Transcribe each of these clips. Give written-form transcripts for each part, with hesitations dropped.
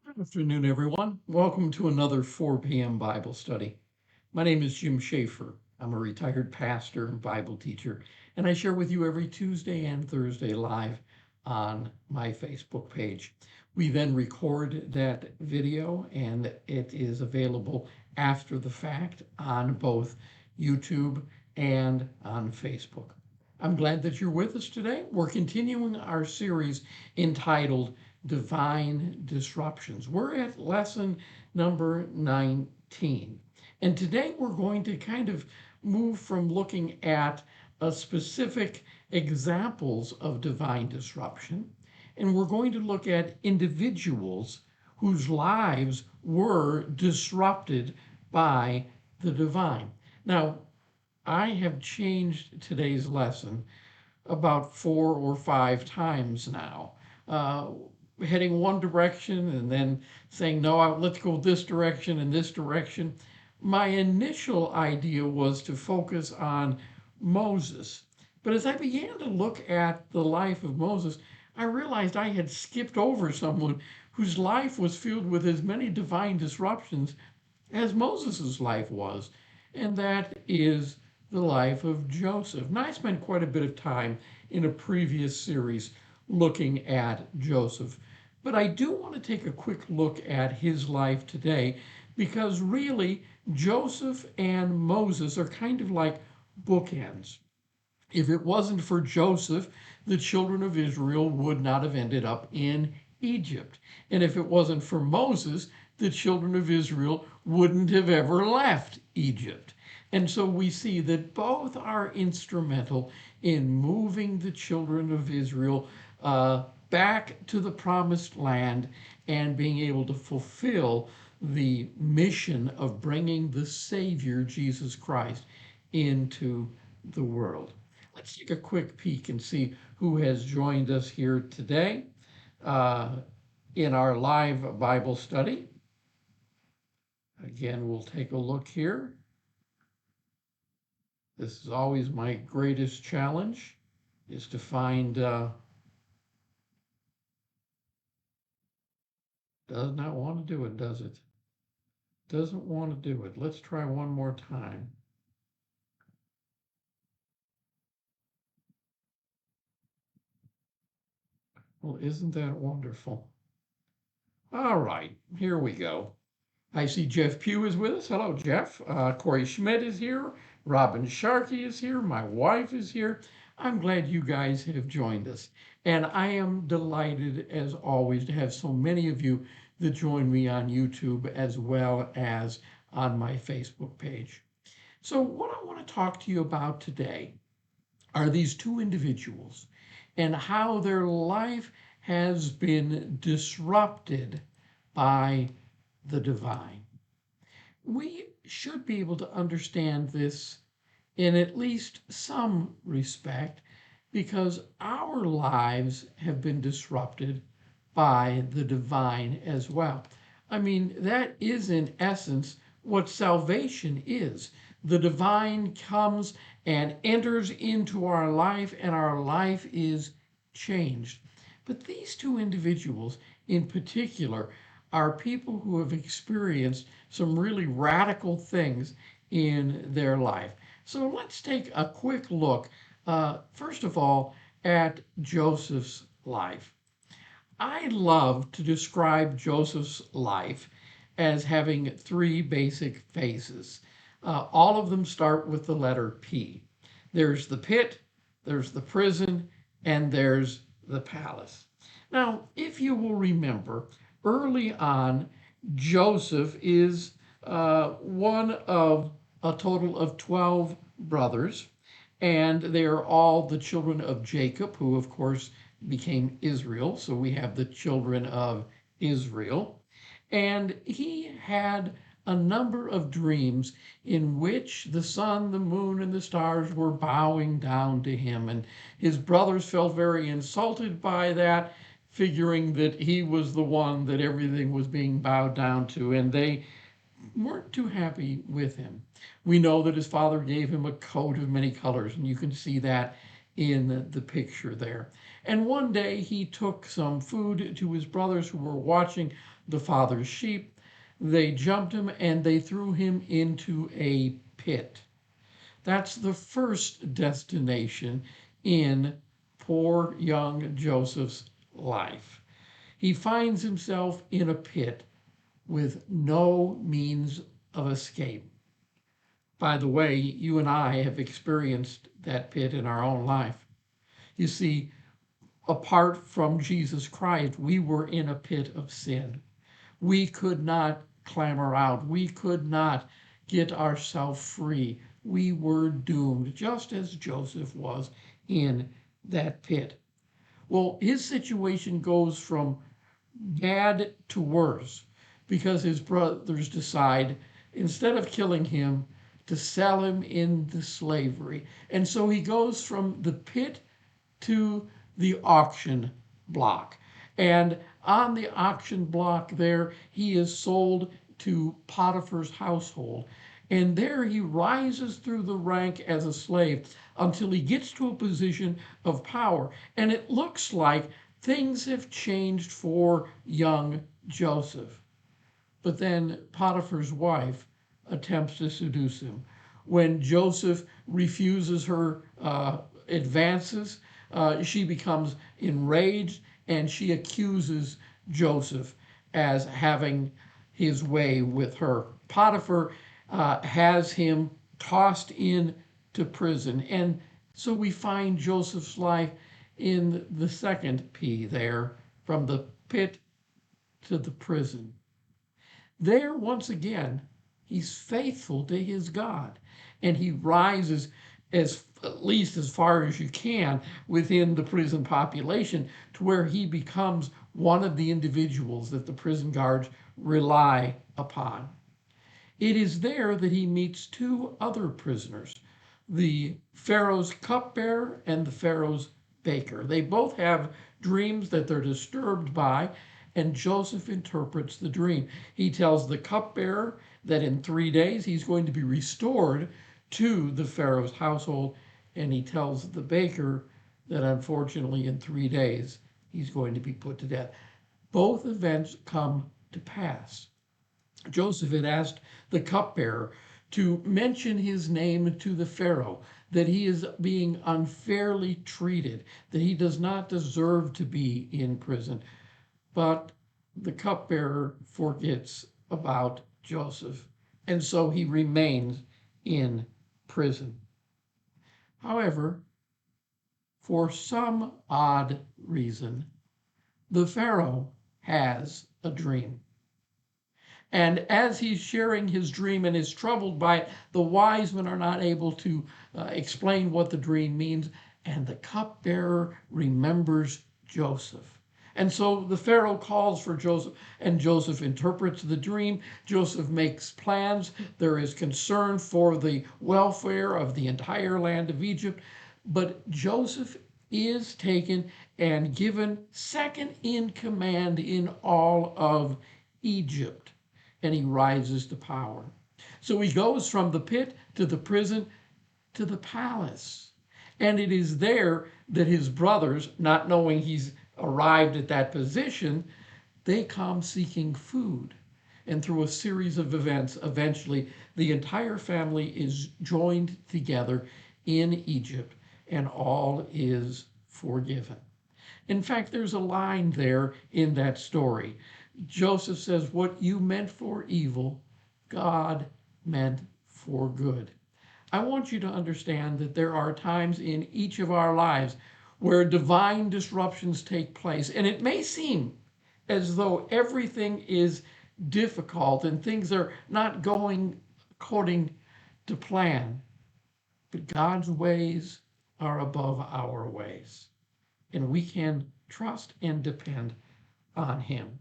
Good afternoon, everyone. Welcome to another 4 p.m. Bible study. My name is Jim Schaefer. I'm a retired pastor and Bible teacher, and I share with you every Tuesday and Thursday live on my Facebook page. We then record that video, and it is available after the fact on both YouTube and on Facebook. I'm glad that you're with us today. We're continuing our series entitled Divine Disruptions. We're at lesson number 19. And today we're going to kind of move from looking at a specific examples of divine disruption, and we're going to look at individuals whose lives were disrupted by the divine. Now, I have changed today's lesson about 4 or 5 times now, heading one direction and then saying, no, let's go this direction and this direction. My initial idea was to focus on Moses. But as I began to look at the life of Moses, I realized I had skipped over someone whose life was filled with as many divine disruptions as Moses's life was, and that is the life of Joseph. Now, I spent quite a bit of time in a previous series looking at Joseph, but I do want to take a quick look at his life today because really Joseph and Moses are kind of like bookends. If it wasn't for Joseph, the children of Israel would not have ended up in Egypt. And if it wasn't for Moses, the children of Israel wouldn't have ever left Egypt. And so we see that both are instrumental in moving the children of Israel back to the promised land and being able to fulfill the mission of bringing the Savior, Jesus Christ, into the world. Let's take a quick peek and see who has joined us here today in our live Bible study. Again, we'll take a look here. This is always my greatest challenge, is to find, does not want to do it, does it? Doesn't want to do it. Let's try one more time. Well, isn't that wonderful? All right, here we go. I see Jeff Pugh is with us. Hello, Jeff. Corey Schmidt is here. Robin Sharkey is here. My wife is here. I'm glad you guys have joined us. And I am delighted, as always, to have so many of you that join me on YouTube as well as on my Facebook page. So what I want to talk to you about today are these two individuals and how their life has been disrupted by the divine. We should be able to understand this in at least some respect because our lives have been disrupted by the divine as well. I mean, that is in essence what salvation is. The divine comes and enters into our life, and our life is changed. But these two individuals in particular are people who have experienced some really radical things in their life. So let's take a quick look, first of all, at Joseph's life. I love to describe Joseph's life as having three basic phases. All of them start with the letter P. There's the pit, there's the prison, and there's the palace. Now, if you will remember, early on, Joseph is one of a total of 12 brothers, and they are all the children of Jacob, who, of course, became Israel. So we have the children of Israel. And he had a number of dreams in which the sun, the moon, and the stars were bowing down to him. And his brothers felt very insulted by that, figuring that he was the one that everything was being bowed down to, and they weren't too happy with him. We know that his father gave him a coat of many colors, and you can see that in the picture there. And one day he took some food to his brothers who were watching the father's sheep. They jumped him and they threw him into a pit. That's the first destination in poor young Joseph's life. He finds himself in a pit with no means of escape. By the way, you and I have experienced that pit in our own life. You see, apart from Jesus Christ, we were in a pit of sin. We could not clamber out. We could not get ourselves free. We were doomed, just as Joseph was in that pit. Well, his situation goes from bad to worse because his brothers decide, instead of killing him, to sell him into slavery. And so he goes from the pit to the auction block. And on the auction block there, he is sold to Potiphar's household. And there he rises through the rank as a slave until he gets to a position of power. And it looks like things have changed for young Joseph. But then Potiphar's wife attempts to seduce him. When Joseph refuses her advances, she becomes enraged and she accuses Joseph as having his way with her. Potiphar has him tossed into prison. And so we find Joseph's life in the second P there, from the pit to the prison. There, once again, he's faithful to his God, and he rises at least as far as you can within the prison population to where he becomes one of the individuals that the prison guards rely upon. It is there that he meets two other prisoners, the Pharaoh's cupbearer and the Pharaoh's baker. They both have dreams that they're disturbed by, and Joseph interprets the dream. He tells the cupbearer that in 3 days he's going to be restored to the Pharaoh's household, and he tells the baker that unfortunately in 3 days he's going to be put to death. Both events come to pass. Joseph had asked the cupbearer to mention his name to the Pharaoh, that he is being unfairly treated, that he does not deserve to be in prison. But the cupbearer forgets about Joseph, and so he remains in prison. However, for some odd reason, the Pharaoh has a dream. And as he's sharing his dream and is troubled by it, the wise men are not able to explain what the dream means, and the cupbearer remembers Joseph. And so the Pharaoh calls for Joseph, and Joseph interprets the dream. Joseph makes plans. There is concern for the welfare of the entire land of Egypt. But Joseph is taken and given second in command in all of Egypt, and he rises to power. So he goes from the pit to the prison to the palace. And it is there that his brothers, not knowing he's arrived at that position, they come seeking food. And through a series of events, eventually the entire family is joined together in Egypt, and all is forgiven. In fact, there's a line there in that story. Joseph says, "What you meant for evil, God meant for good." I want you to understand that there are times in each of our lives where divine disruptions take place. And it may seem as though everything is difficult and things are not going according to plan. But God's ways are above our ways, and we can trust and depend on him.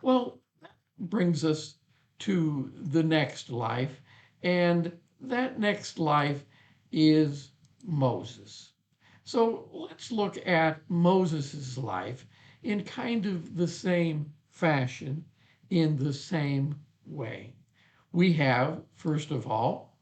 Well, that brings us to the next life, and that next life is Moses. So let's look at Moses' life in kind of the same fashion, in the same way. We have, first of all,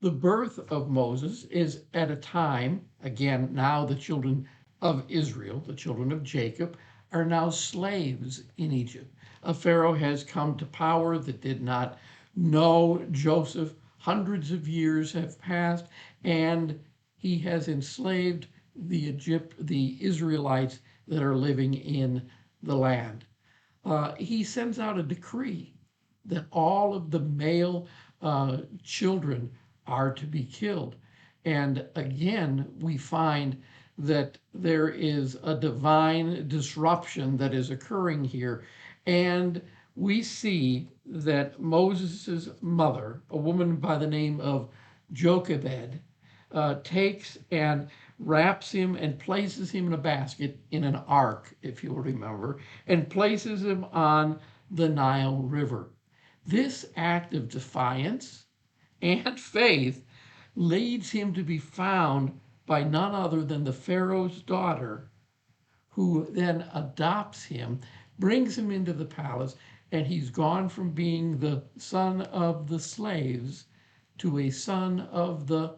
the birth of Moses is at a time, again, now the children of Israel, the children of Jacob, are now slaves in Egypt. A Pharaoh has come to power that did not know Joseph. Hundreds of years have passed, and he has enslaved the Israelites that are living in the land. He sends out a decree that all of the male children are to be killed. And again, we find that there is a divine disruption that is occurring here. And we see that Moses' mother, a woman by the name of Jochebed, takes and wraps him and places him in a basket in an ark, if you'll remember, and places him on the Nile River. This act of defiance and faith leads him to be found by none other than the Pharaoh's daughter, who then adopts him, brings him into the palace, and he's gone from being the son of the slaves to a son of the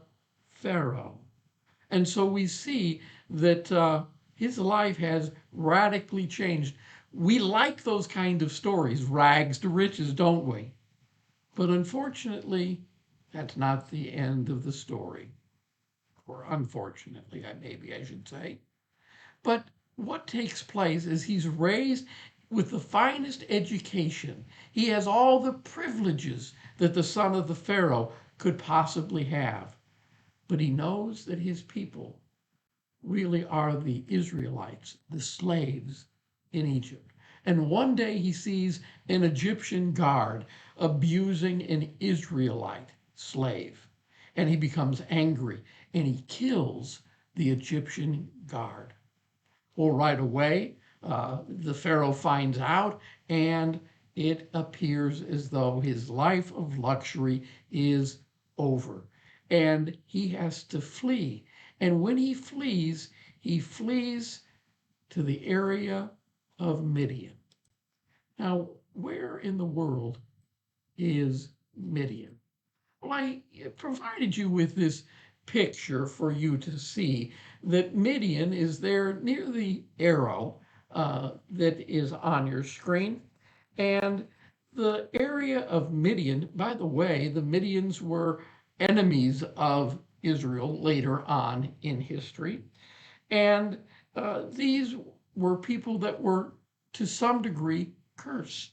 Pharaoh. And so we see that his life has radically changed. We like those kind of stories, rags to riches, don't we? But unfortunately, that's not the end of the story. Or unfortunately, maybe I should say. But what takes place is he's raised with the finest education. He has all the privileges that the son of the Pharaoh could possibly have. But he knows that his people really are the Israelites, the slaves in Egypt. And one day he sees an Egyptian guard abusing an Israelite slave. And he becomes angry and he kills the Egyptian guard. Well, right away, the Pharaoh finds out, and it appears as though his life of luxury is over. And he has to flee. And when he flees to the area of Midian. Now, where in the world is Midian? Well, I provided you with this picture for you to see that Midian is there near the arrow that is on your screen. And the area of Midian, by the way, the Midians were enemies of Israel later on in history. And these were people that were to some degree cursed.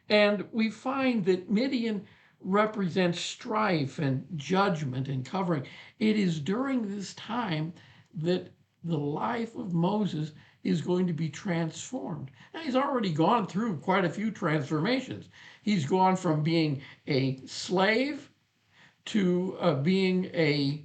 And we find that Midian represents strife and judgment and covering. It is during this time that the life of Moses is going to be transformed. Now, he's already gone through quite a few transformations. He's gone from being a slave to being a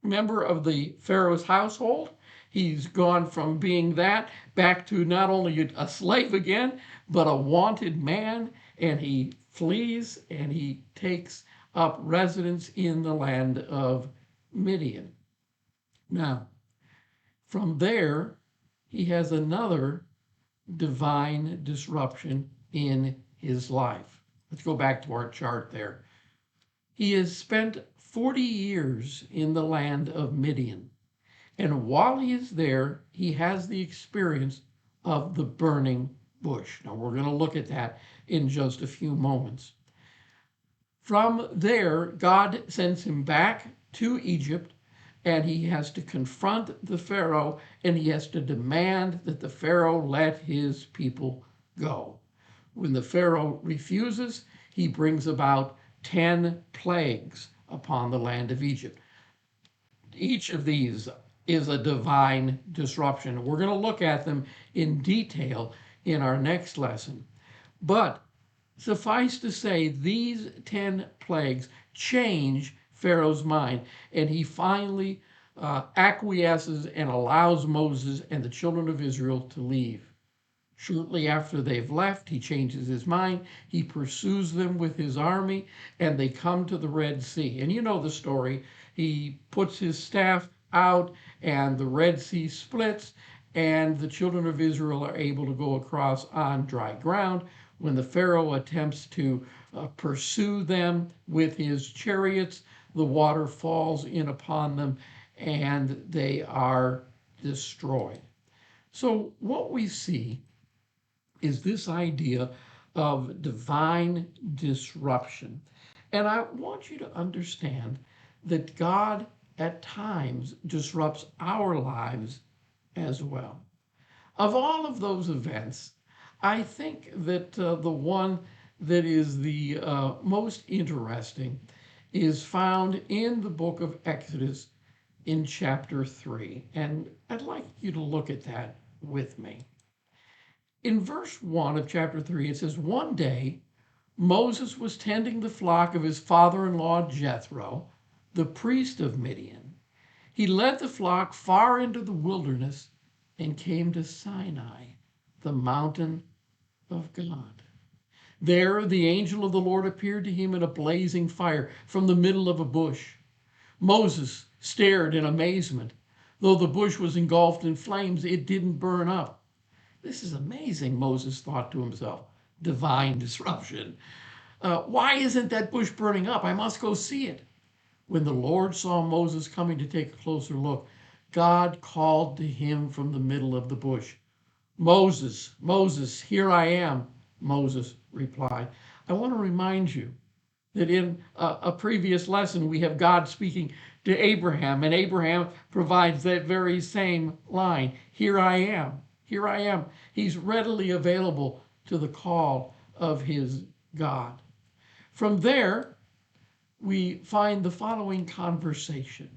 member of the Pharaoh's household. He's gone from being that back to not only a slave again, but a wanted man, and he flees and he takes up residence in the land of Midian. Now, from there, he has another divine disruption in his life. Let's go back to our chart there. He has spent 40 years in the land of Midian. And while he is there, he has the experience of the burning bush. Now, we're going to look at that in just a few moments. From there, God sends him back to Egypt, and he has to confront the Pharaoh, and he has to demand that the Pharaoh let his people go. When the Pharaoh refuses, he brings about 10 plagues upon the land of Egypt. Each of these is a divine disruption. We're going to look at them in detail in our next lesson. But suffice to say, these 10 plagues change Pharaoh's mind, and he finally acquiesces and allows Moses and the children of Israel to leave. Shortly after they've left, he changes his mind. He pursues them with his army, and they come to the Red Sea. And you know the story. He puts his staff out, and the Red Sea splits, and the children of Israel are able to go across on dry ground. When the Pharaoh attempts to pursue them with his chariots, the water falls in upon them, and they are destroyed. So what we see is this idea of divine disruption. And I want you to understand that God at times disrupts our lives as well. Of all of those events, I think that the one that is the most interesting is found in the book of Exodus in chapter 3. And I'd like you to look at that with me. In verse 1 of chapter 3, it says, "One day Moses was tending the flock of his father in law Jethro, the priest of Midian. He led the flock far into the wilderness and came to Sinai, the mountain of God. There the angel of the Lord appeared to him in a blazing fire from the middle of a bush. Moses stared in amazement. Though the bush was engulfed in flames, it didn't burn up. This is amazing, Moses thought to himself. Divine disruption. Why isn't that bush burning up? I must go see it. When the Lord saw Moses coming to take a closer look, God called to him from the middle of the bush. Moses, Moses, here I am, Moses replied. I want to remind you that in a previous lesson, we have God speaking to Abraham, and Abraham provides that very same line. Here I am. Here I am. He's readily available to the call of his God. From there, we find the following conversation.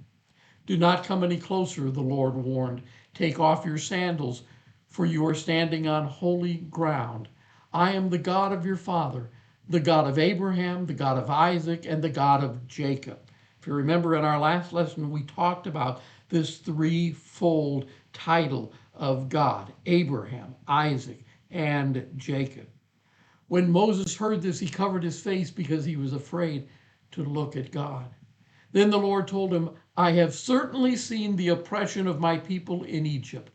Do not come any closer, the Lord warned. Take off your sandals, for you are standing on holy ground. I am the God of your father, the God of Abraham, the God of Isaac, and the God of Jacob. If you remember in our last lesson, we talked about this threefold title of God: Abraham, Isaac, and Jacob. When Moses heard this, he covered his face because he was afraid to look at God. Then the Lord told him, I have certainly seen the oppression of my people in Egypt.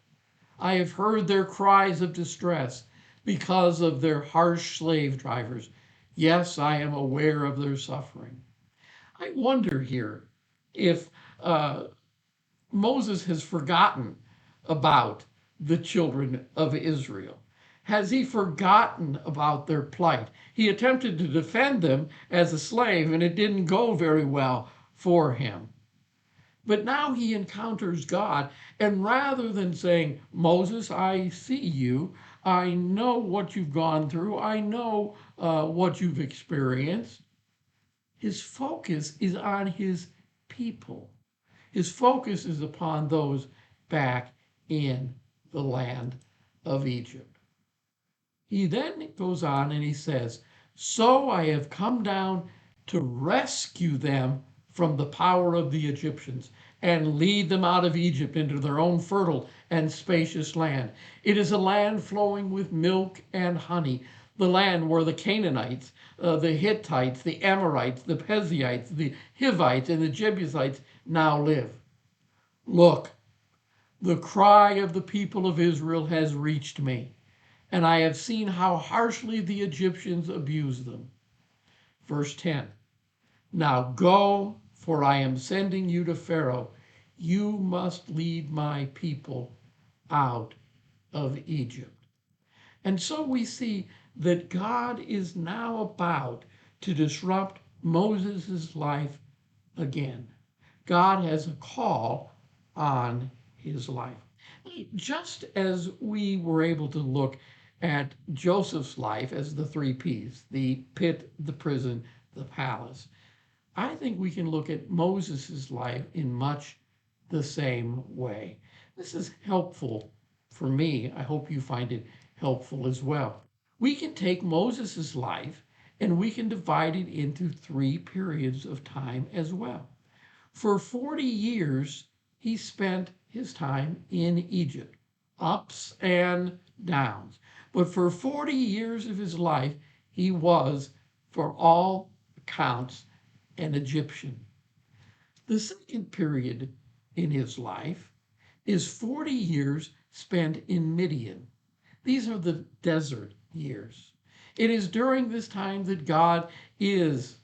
I have heard their cries of distress because of their harsh slave drivers. Yes, I am aware of their suffering. I wonder here if Moses has forgotten about the children of Israel. Has he forgotten about their plight? He attempted to defend them as a slave, and it didn't go very well for him. But now he encounters God, and rather than saying, Moses, I see you, I know what you've gone through, I know what you've experienced, his focus is on his people. His focus is upon those back in the land of Egypt. He then goes on and he says, so I have come down to rescue them from the power of the Egyptians and lead them out of Egypt into their own fertile and spacious land. It is a land flowing with milk and honey, the land where the Canaanites, the Hittites, the Amorites, the Perizzites, the Hivites, and the Jebusites now live. Look, the cry of the people of Israel has reached me, and I have seen how harshly the Egyptians abuse them. Verse 10, now go, for I am sending you to Pharaoh. You must lead my people out of Egypt. And so we see that God is now about to disrupt Moses' life again. God has a call on his life. Just as we were able to look at Joseph's life as the three P's, the pit, the prison, the palace, I think we can look at Moses' life in much the same way. This is helpful for me. I hope you find it helpful as well. We can take Moses' life and we can divide it into 3 periods of time as well. For 40 years, he spent his time in Egypt, ups and downs. But for 40 years of his life, he was, for all accounts, an Egyptian. The second period in his life is 40 years spent in Midian. These are the desert years. It is during this time that God is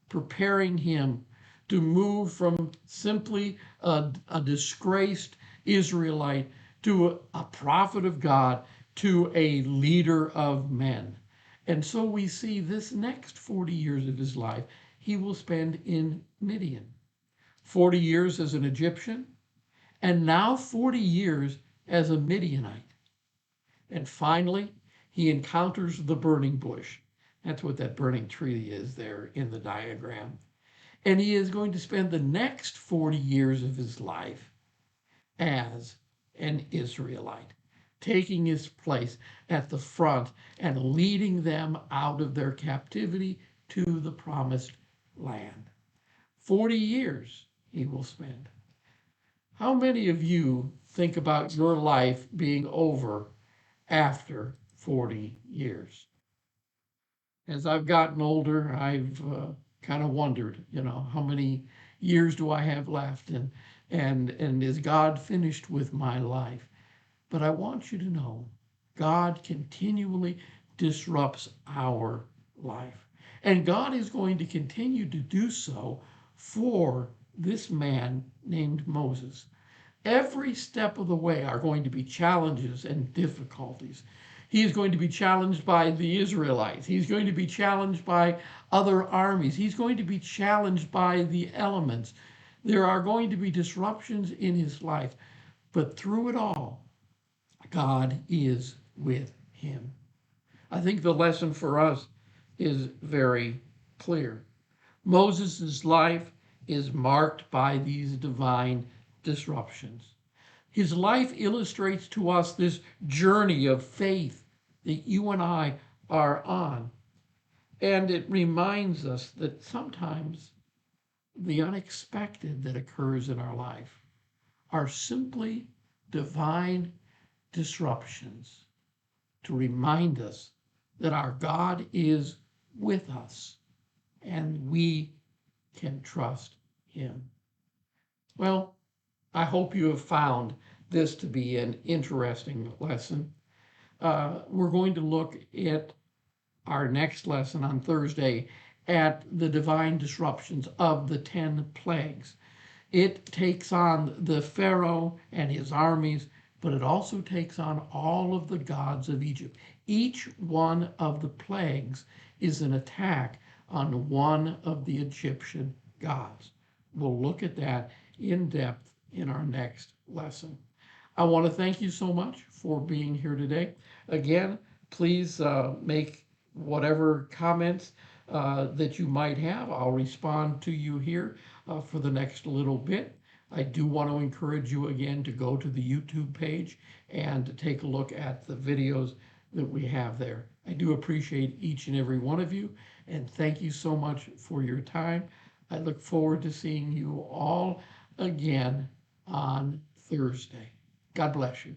preparing him to move from simply a disgraced Israelite to a prophet of God to a leader of men. And so we see this next 40 years of his life, he will spend in Midian. 40 years as an Egyptian, and now 40 years as a Midianite. And finally, he encounters the burning bush. That's what that burning tree is there in the diagram. And he is going to spend the next 40 years of his life as an Israelite, taking his place at the front and leading them out of their captivity to the promised land. 40 years he will spend. How many of you think about your life being over after 40 years? As I've gotten older, I've kind of wondered, how many years do I have left, and is God finished with my life? But I want you to know, God continually disrupts our life, and God is going to continue to do so for this man named Moses. Every step of the way are going to be challenges and difficulties. He is going to be challenged by the Israelites. He's going to be challenged by other armies. He's going to be challenged by the elements. There are going to be disruptions in his life, but through it all, God is with him. I think the lesson for us is very clear. Moses' life is marked by these divine disruptions. His life illustrates to us this journey of faith that you and I are on. And it reminds us that sometimes the unexpected that occurs in our life are simply divine disruptions to remind us that our God is with us and we can trust him. Well, I hope you have found this to be an interesting lesson. We're going to look at our next lesson on Thursday at the divine disruptions of the 10 plagues. It takes on the Pharaoh and his armies, but it also takes on all of the gods of Egypt. Each one of the plagues is an attack on one of the Egyptian gods. We'll look at that in depth in our next lesson. I want to thank you so much for being here today. Again, please make whatever comments that you might have. I'll respond to you here for the next little bit. I do want to encourage you again to go to the YouTube page and to take a look at the videos that we have there. I do appreciate each and every one of you, and thank you so much for your time. I look forward to seeing you all again on Thursday. God bless you.